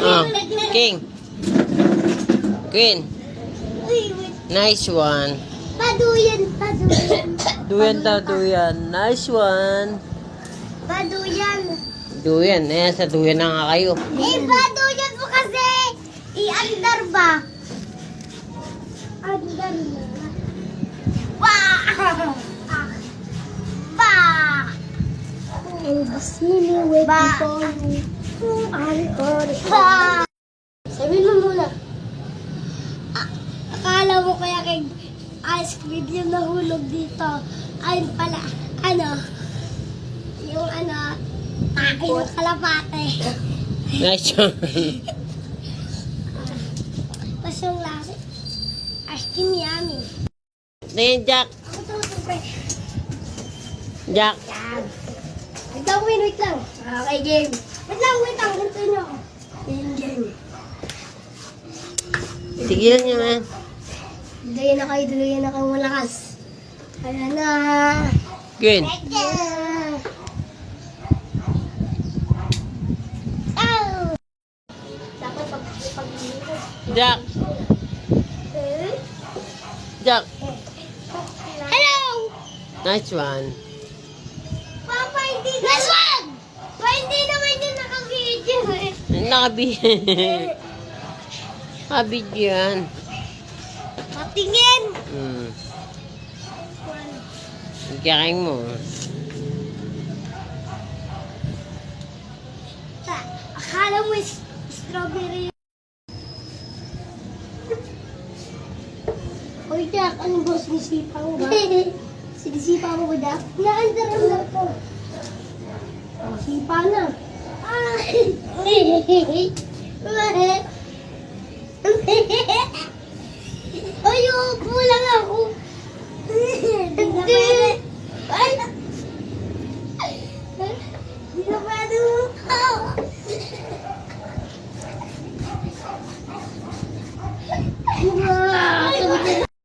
Oh, King. Queen. Nice one. Paduyan. Duyan daw, duyan. Nice one. Paduyan. Duyan. Eh, sa duyan na nga kayo. Paduyan po kasi. I-andar ba? Andar na. Bah! Bah! Basili, wait for you. Bah! Sabihin mo muna. Akala mo kaya kay ice cream yung nahulog dito. Ayun pala, yung yung kalapate. Nice one. Tapos yung lasa, ice cream yummy. Tingin, Jack. Ako ito, Jack. yan. Wait lang. Okay, game. Wait lang. Ganito nyo ako. Game. Tigilan niyo, man. Dulayan na kayo malakas. Ayan na. Queen. Yeah. Ow! Dapat pag Jack. Jack. Hello! Nice one. Papa, hindi na. Nice one! Pa, hindi naman yung naka-video eh. Nakabidyo yan. Patingin! Kakain mo. Akala mo strawberry. Hoy, Jack, anong ba sinisipa mo ba? Sinisipa mo ba, Jack? Naandaran na po. Sipa na.